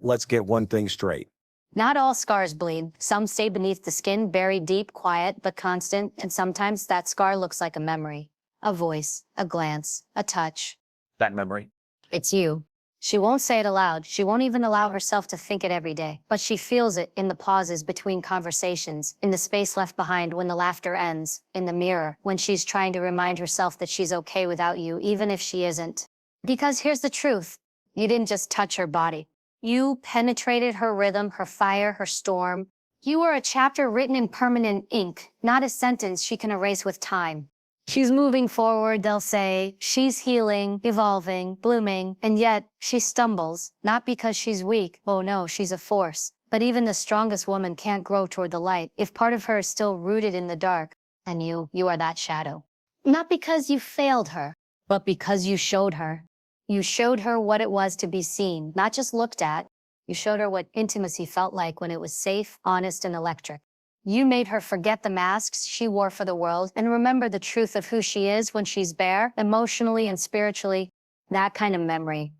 Let's get one thing straight. Not all scars bleed. Some stay beneath the skin, buried deep, quiet, but constant, and sometimes that scar looks like a memory, a voice, a glance, a touch. That memory? It's you. She won't say it aloud. She won't even allow herself to think it every day. But she feels it in the pauses between conversations, in the space left behind when the laughter ends, in the mirror, when she's trying to remind herself that she's okay without you, even if she isn't. Because here's the truth. You didn't just touch her body. You penetrated her rhythm, her fire, her storm. You are a chapter written in permanent ink, not a sentence she can erase with time. She's moving forward, they'll say. She's healing, evolving, blooming, and yet she stumbles, not because she's weak. Oh no, she's a force. But even the strongest woman can't grow toward the light if part of her is still rooted in the dark. And you are that shadow. Not because you failed her, but because you showed her. You showed her what it was to be seen, not just looked at. You showed her what intimacy felt like when it was safe, honest, and electric. You made her forget the masks she wore for the world and remember the truth of who she is when she's bare, emotionally and spiritually. That kind of memory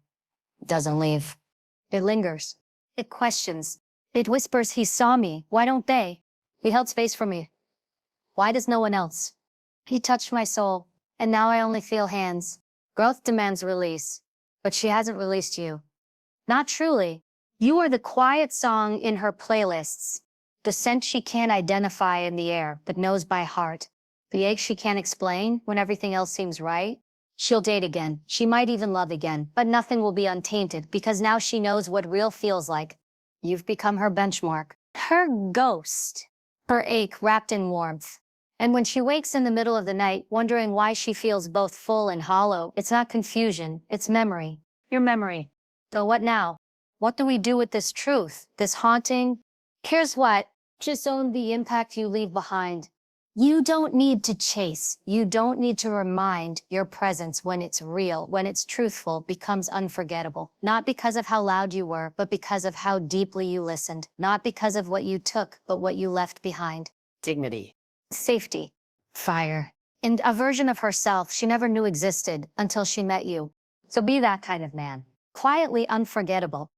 doesn't leave. It lingers. It questions. It whispers, he saw me. Why don't they? He held space for me. Why does no one else? He touched my soul, and now I only feel hands. Growth demands release, but she hasn't released you. Not truly. You are the quiet song in her playlists. The scent she can't identify in the air, but knows by heart. The ache she can't explain when everything else seems right. She'll date again. She might even love again, but nothing will be untainted because now she knows what real feels like. You've become her benchmark, her ghost, her ache wrapped in warmth. And when she wakes in the middle of the night, wondering why she feels both full and hollow, it's not confusion, it's memory. Your memory. So what now? What do we do with this truth, this haunting? Here's what. Just own the impact you leave behind. You don't need to chase. You don't need to remind. Your presence, when it's real, when it's truthful, becomes unforgettable. Not because of how loud you were, but because of how deeply you listened. Not because of what you took, but what you left behind. Dignity. Safety. Fire. And a version of herself she never knew existed until she met you. So be that kind of man. Quietly unforgettable.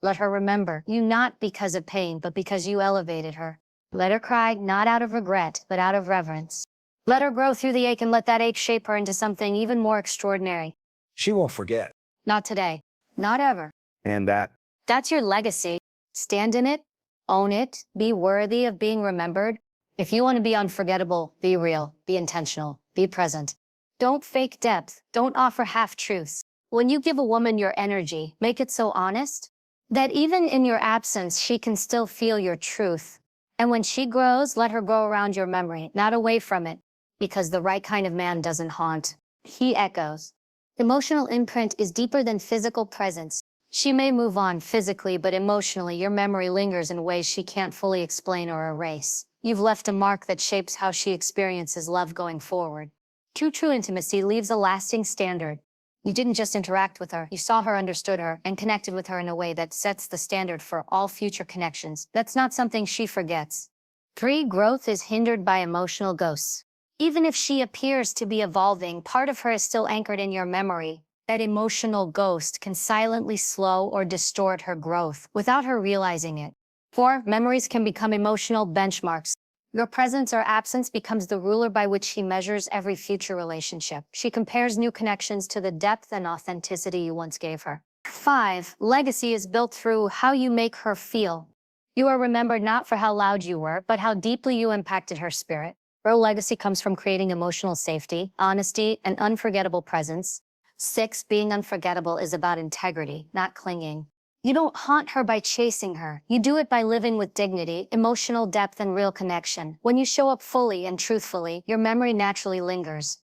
Let her remember you not because of pain, but because you elevated her. Let her cry, not out of regret, but out of reverence. Let her grow through the ache and let that ache shape her into something even more extraordinary. She won't forget. Not today. Not ever. And that? That's your legacy. Stand in it. Own it. Be worthy of being remembered. If you want to be unforgettable, be real. Be intentional. Be present. Don't fake depth. Don't offer half-truths. When you give a woman your energy, make it so honest that even in your absence, she can still feel your truth. And when she grows, let her grow around your memory, not away from it, because the right kind of man doesn't haunt. He echoes. Emotional imprint is deeper than physical presence. She may move on physically, but emotionally, your memory lingers in ways she can't fully explain or erase. You've left a mark that shapes how she experiences love going forward. True intimacy leaves a lasting standard. You didn't just interact with her, you saw her, understood her, and connected with her in a way that sets the standard for all future connections. That's not something she forgets. 3. Growth is hindered by emotional ghosts. Even if she appears to be evolving, part of her is still anchored in your memory. That emotional ghost can silently slow or distort her growth without her realizing it. 4. Memories can become emotional benchmarks. Your presence or absence becomes the ruler by which she measures every future relationship. She compares new connections to the depth and authenticity you once gave her. 5. Legacy is built through how you make her feel. You are remembered not for how loud you were, but how deeply you impacted her spirit. Real legacy comes from creating emotional safety, honesty, and unforgettable presence. 6. Being unforgettable is about integrity, not clinging. You don't haunt her by chasing her. You do it by living with dignity, emotional depth, and real connection. When you show up fully and truthfully, your memory naturally lingers.